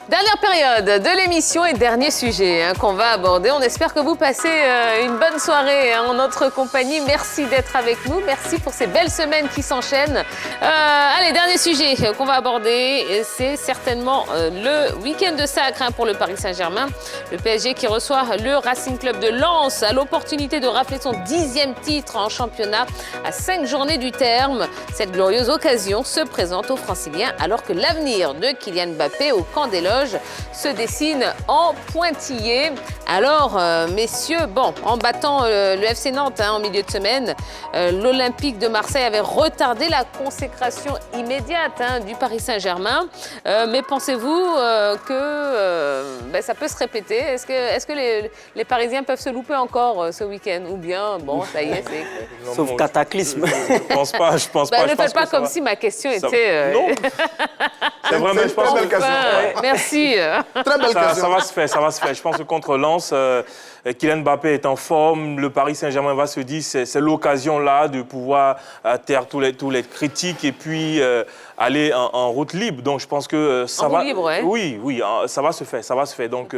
Dernière période de l'émission et dernier sujet qu'on va aborder. On espère que vous passez une bonne soirée en notre compagnie. Merci d'être avec nous. Merci pour ces belles semaines qui s'enchaînent. Allez, dernier sujet qu'on va aborder, c'est certainement le week-end de sacre pour le Paris Saint-Germain. Le PSG qui reçoit le Racing Club de Lens a l'opportunité de rafler son 10e titre en championnat à 5 journées du terme. Cette glorieuse occasion se présente aux Franciliens alors que l'avenir de Kylian Mbappé au camp des Loges se dessine en pointillé. Alors, messieurs, bon, en battant le FC Nantes en milieu de semaine, l'Olympique de Marseille avait retardé la consécration immédiate du Paris Saint-Germain. Mais pensez-vous que ça peut se répéter? Est-ce que les Parisiens peuvent se louper encore ce week-end? Ou bien, bon, ça y est, c'est... Sauf cataclysme. Je pense pas. Ne faites pas comme si ma question était... Non. C'est vraiment une très belle question. Merci. Très belle question. Ça va se faire. Je pense que contre Lens, Kylian Mbappé est en forme. Le Paris Saint-Germain va se dire c'est l'occasion là de pouvoir taire tous les critiques et puis aller en route libre. Donc je pense que ça va. Route libre, ouais. Oui, ça va se faire. Donc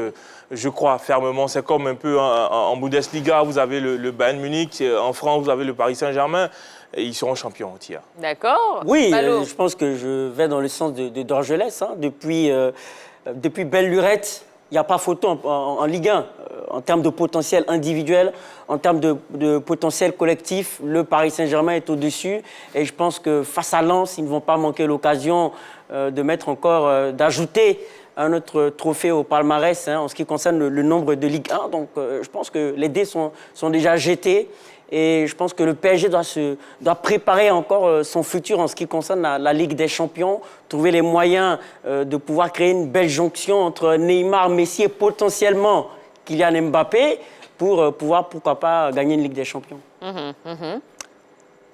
je crois fermement. C'est comme un peu en Bundesliga, vous avez le Bayern Munich. En France, vous avez le Paris Saint-Germain. Et ils seront champions au tir. D'accord. Oui, je pense que je vais dans le sens de Dorgelès. Depuis belle lurette, il n'y a pas photo en Ligue 1. En termes de potentiel individuel, en termes de potentiel collectif, le Paris Saint-Germain est au-dessus. Et je pense que face à Lens, ils ne vont pas manquer l'occasion de mettre encore, d'ajouter un autre trophée au palmarès en ce qui concerne le nombre de Ligue 1. Donc je pense que les dés sont déjà jetés. Et je pense que le PSG doit préparer encore son futur en ce qui concerne la Ligue des Champions, trouver les moyens de pouvoir créer une belle jonction entre Neymar, Messi et potentiellement Kylian Mbappé pour pouvoir, pourquoi pas, gagner une Ligue des Champions.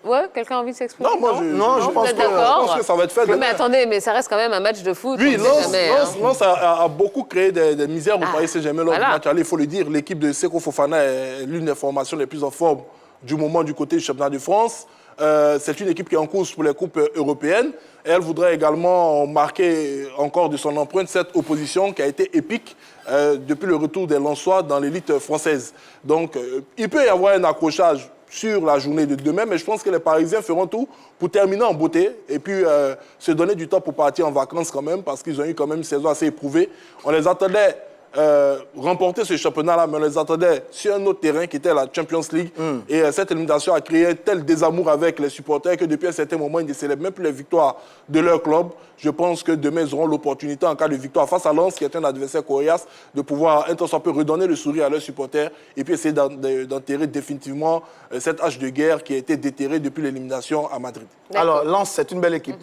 Ouais, quelqu'un a envie de s'exprimer? Non, je pense que ça va être fait. Mais attendez, mais ça reste quand même un match de foot. Oui, Lens a beaucoup créé des misères au Paris Saint-Germain lors du match. Allez, il faut le dire, l'équipe de Seko Fofana est l'une des formations les plus en forme du moment du côté du championnat de France. C'est une équipe qui est en course pour les coupes européennes. Et elle voudrait également marquer encore de son empreinte cette opposition qui a été épique depuis le retour des Lensois dans l'élite française. Donc, il peut y avoir un accrochage sur la journée de demain, mais je pense que les Parisiens feront tout pour terminer en beauté et puis se donner du temps pour partir en vacances quand même, parce qu'ils ont eu quand même une saison assez éprouvée. On les attendait remporter ce championnat-là, mais on les attendait sur un autre terrain qui était la Champions League. Et cette élimination a créé un tel désamour avec les supporters que depuis un certain moment, ils ne célèbrent même plus les victoires de leur club. Je pense que demain, ils auront l'opportunité, en cas de victoire face à Lens, qui est un adversaire coriace, de pouvoir un temps soit peu redonner le sourire à leurs supporters et puis essayer d'enterrer définitivement cette hache de guerre qui a été déterrée depuis l'élimination à Madrid. Alors, Lens, c'est une belle équipe.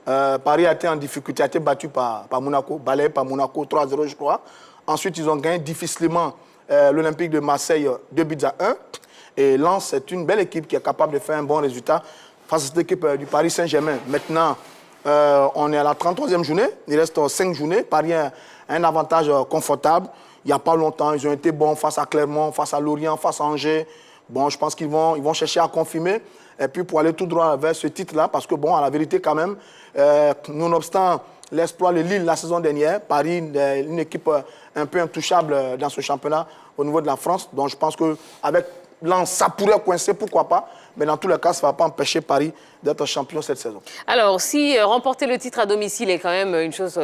Paris a été en difficulté, a été battu par Monaco, balayé par Monaco 3-0, je crois. Ensuite, ils ont gagné difficilement l'Olympique de Marseille 2-1. Et Lens, c'est une belle équipe qui est capable de faire un bon résultat face à cette équipe du Paris Saint-Germain. Maintenant, on est à la 33e journée. Il reste 5 journées. Paris a un avantage confortable. Il n'y a pas longtemps, ils ont été bons face à Clermont, face à Lorient, face à Angers. Bon, je pense qu'ils vont chercher à confirmer. Et puis, pour aller tout droit vers ce titre-là, parce que, bon, à la vérité, quand même, nonobstant l'exploit de Lille la saison dernière, Paris, une équipe un peu intouchable dans ce championnat au niveau de la France. Donc je pense qu'avec Lens, ça pourrait coincer, pourquoi pas. Mais dans tous les cas, ça ne va pas empêcher Paris d'être champion cette saison. Alors, si remporter le titre à domicile est quand même une chose,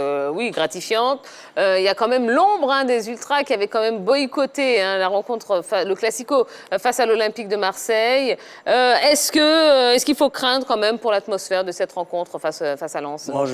gratifiante, il y a quand même l'ombre des Ultras qui avaient quand même boycotté la rencontre, le Classico, face à l'Olympique de Marseille. Est-ce qu'il faut craindre quand même pour l'atmosphère de cette rencontre face à Lens? Moi,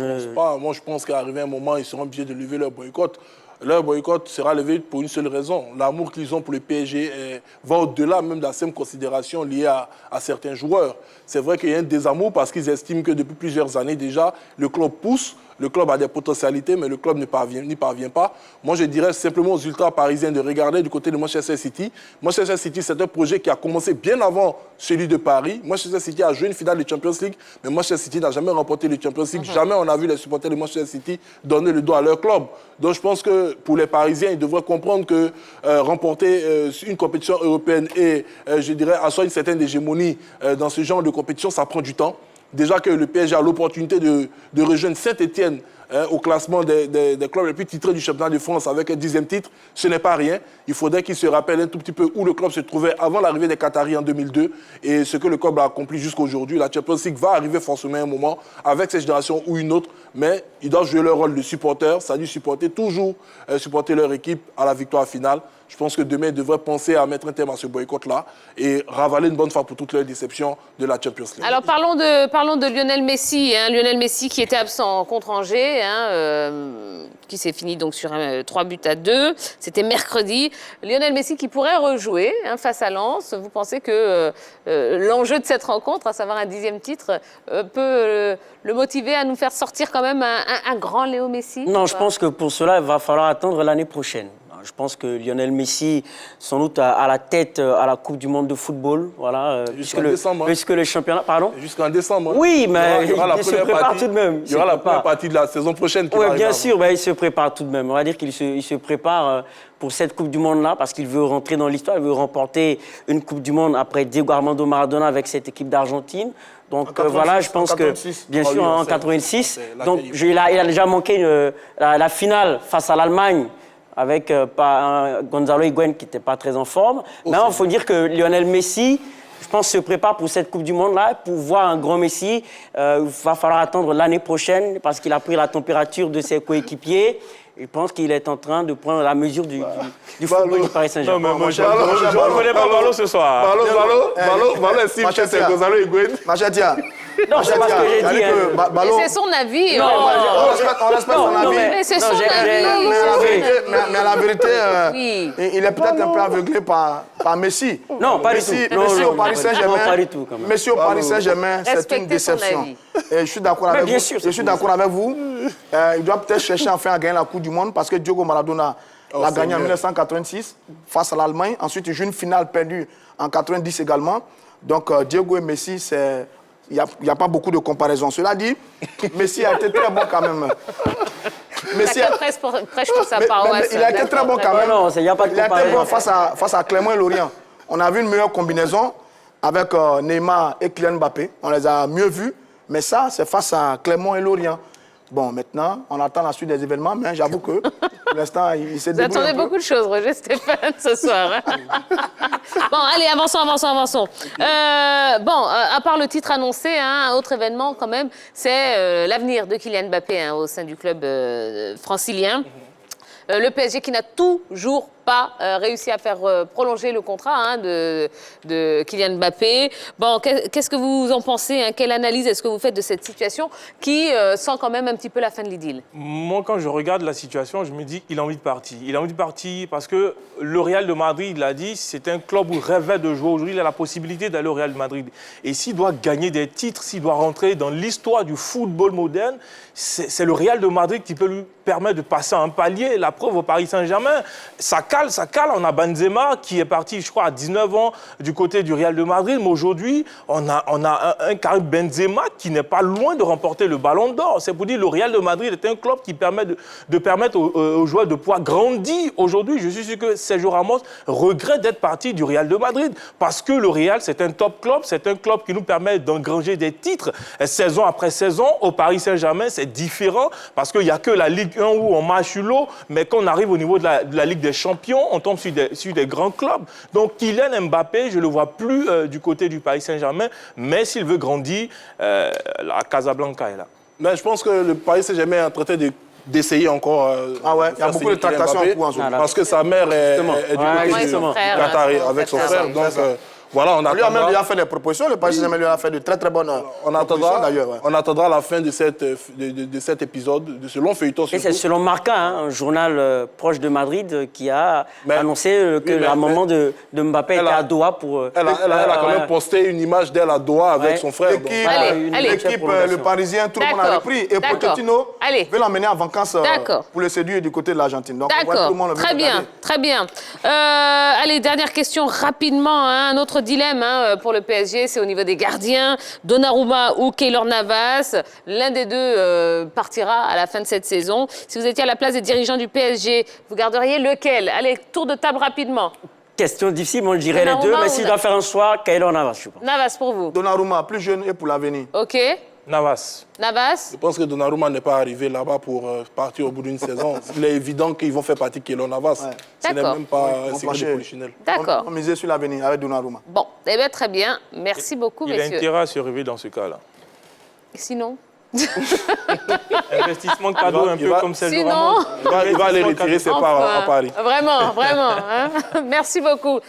je pense qu'à arriver un moment, ils seront obligés de lever leur boycott. Leur boycott sera levé pour une seule raison. L'amour qu'ils ont pour le PSG va au-delà même de la simple considération liée à certains joueurs. C'est vrai qu'il y a un désamour parce qu'ils estiment que depuis plusieurs années déjà, le club pousse. Le club a des potentialités, mais le club n'y parvient pas. Moi, je dirais simplement aux ultras parisiens de regarder du côté de Manchester City. Manchester City, c'est un projet qui a commencé bien avant celui de Paris. Manchester City a joué une finale de Champions League, mais Manchester City n'a jamais remporté le Champions League. Jamais on a vu les supporters de Manchester City donner le dos à leur club. Donc, je pense que pour les Parisiens, ils devraient comprendre que remporter une compétition européenne et, je dirais, asseoir une certaine hégémonie dans ce genre de compétition, ça prend du temps. Déjà que le PSG a l'opportunité de rejoindre Saint-Étienne au classement des clubs les plus titrés du championnat de France avec un 10e titre, ce n'est pas rien. Il faudrait qu'il se rappelle un tout petit peu où le club se trouvait avant l'arrivée des Qataris en 2002 et ce que le club a accompli jusqu'à aujourd'hui. La Champions League va arriver forcément un moment avec cette génération ou une autre, mais ils doivent jouer leur rôle de supporters, c'est-à-dire supporter leur équipe à la victoire finale. Je pense que demain, ils devraient penser à mettre un terme à ce boycott-là et ravaler une bonne fois pour toutes leurs déceptions de la Champions League. Alors, parlons de Lionel Messi. Lionel Messi qui était absent contre Angers, qui s'est fini donc sur 3-2. C'était mercredi. Lionel Messi qui pourrait rejouer face à Lens. Vous pensez que l'enjeu de cette rencontre, à savoir un 10e titre, peut le motiver à nous faire sortir quand même un grand Léo Messi? Non, je pense que pour cela, il va falloir attendre l'année prochaine. Je pense que Lionel Messi, sans doute, a la tête à la Coupe du Monde de football. Voilà, jusqu'en décembre. Puisque le championnat... Pardon? Jusqu'en décembre. Oui, mais il se prépare tout de même. Il y aura la première partie de la saison prochaine qui va arriver. Bien sûr, il se prépare tout de même. On va dire qu'il se prépare pour cette Coupe du Monde-là parce qu'il veut rentrer dans l'histoire. Il veut remporter une Coupe du Monde après Diego Armando Maradona avec cette équipe d'Argentine. Donc voilà, je pense que, bien sûr, en 86. Donc il a déjà manqué la finale face à l'Allemagne avec Gonzalo Higuaín qui n'était pas très en forme. Maintenant, il faut dire que Lionel Messi, je pense, se prépare pour cette Coupe du Monde-là. Pour voir un grand Messi, il va falloir attendre l'année prochaine parce qu'il a pris la température de ses coéquipiers. Je pense qu'il est en train de prendre la mesure du football du Paris Saint-Germain. Non, mais moi, je ne connais pas Malo ce soir. Malo, si c'est Gonzalo Higuaín. Machatia. Non, c'est pas ce que j'ai dit. Mais c'est son avis. Non, on respecte son avis. Mais c'est son avis. Mais à la vérité, il est peut-être un peu aveuglé par Messi. Non, pas du tout. Messi au Paris Saint-Germain, pas du tout, quand même. Messi au Paris Saint-Germain, c'est une déception. Et je suis d'accord avec vous. Je suis d'accord avec vous. Il doit peut-être chercher enfin à gagner la Coupe du Monde parce que Diego Maradona l'a gagné en 1986 face à l'Allemagne. Ensuite, il joue une finale perdue en 90 également. Donc, Diego et Messi, c'est... Il n'y a pas beaucoup de comparaisons. Cela dit, Messi a été très bon quand même. Messi prêche pour sa paroisse. Il a été très bon quand même. Non, il n'y a pas de comparaison. Il a été bon face à Clément et Lorient. On a vu une meilleure combinaison avec Neymar et Kylian Mbappé. On les a mieux vus. Mais ça, c'est face à Clément et Lorient. Bon, maintenant, on attend la suite des événements, mais j'avoue que pour l'instant, il s'est débrouillé. Vous attendez beaucoup de choses, Roger Stéphane, ce soir. Bon, allez, avançons. À part le titre annoncé, un autre événement quand même, c'est l'avenir de Kylian Mbappé au sein du club francilien. Le PSG qui n'a toujours pas réussi à faire prolonger le contrat de Kylian Mbappé. Bon, qu'est-ce que vous en pensez? Quelle analyse est-ce que vous faites de cette situation qui sent quand même un petit peu la fin de l'idylle? Moi, quand je regarde la situation, je me dis qu'il a envie de partir. Il a envie de partir parce que le Real de Madrid, il l'a dit, c'est un club où il rêvait de jouer. Aujourd'hui, il a la possibilité d'aller au Real de Madrid. Et s'il doit gagner des titres, s'il doit rentrer dans l'histoire du football moderne, c'est le Real de Madrid qui peut lui permettre de passer un palier. La preuve au Paris Saint-Germain, ça cale. On a Benzema qui est parti, je crois, à 19 ans du côté du Real de Madrid. Mais aujourd'hui, on a un Karim Benzema qui n'est pas loin de remporter le Ballon d'Or. C'est pour dire que le Real de Madrid est un club qui permet de permettre aux joueurs de pouvoir grandir. Aujourd'hui, je suis sûr que Sergio Ramos regrette d'être parti du Real de Madrid parce que le Real, c'est un top club. C'est un club qui nous permet d'engranger des titres saison après saison. Au Paris Saint-Germain, c'est différent parce qu'il n'y a que la Ligue 1 où on marche sur l'eau. Mais quand on arrive au niveau de la Ligue des Champions, on tombe sur des grands clubs. Donc, Kylian Mbappé, je ne le vois plus du côté du Paris Saint-Germain. Mais s'il veut grandir, la Casablanca est là. Mais je pense que le Paris Saint-Germain est en train d'essayer encore. Il y a beaucoup de tractations en cours en ce moment. Parce que sa mère est du côté du Qatari avec son frère. Donc, voilà, on lui a même déjà fait des propositions. Le Paris Saint-Germain lui a fait de très bonnes propositions d'ailleurs. On attendra la fin de cet épisode, de ce long feuilleton. Et c'est selon Marca, un journal proche de Madrid, qui a annoncé que la maman de Mbappé était à Doha pour... Elle a quand même posté une image d'elle à Doha avec son frère. L'équipe, le Parisien, tout le monde a repris. Et Pochettino veut l'emmener en vacances pour le séduire du côté de l'Argentine. D'accord, très bien. Allez, dernière question rapidement, un autre dilemme pour le PSG, c'est au niveau des gardiens. Donnarumma ou Keylor Navas, l'un des deux partira à la fin de cette saison. Si vous étiez à la place des dirigeants du PSG, vous garderiez lequel? Allez, tour de table rapidement. Question difficile, moi je dirais les deux, mais s'il doit faire un choix, Keylor Navas, je pense. Navas pour vous. Donnarumma, plus jeune et pour l'avenir. Ok. Navas. Navas? Je pense que Donnarumma n'est pas arrivé là-bas pour partir au bout d'une saison. Il est évident qu'ils vont faire partie de Keylor Navas. Ouais. Ce n'est D'accord. même pas un On secret de penchait. Polichinelle. D'accord. On misait sur l'avenir avec Donnarumma. Bon, eh bien, très bien. Merci beaucoup, Il a messieurs. intérêt à se réveiller dans ce cas-là. Sinon? Investissement de cadeau un il peu va- comme Sergio Sinon- Ramos. Il va aller retirer ses parts à Enfin, Paris. Vraiment, vraiment. Hein. Merci beaucoup.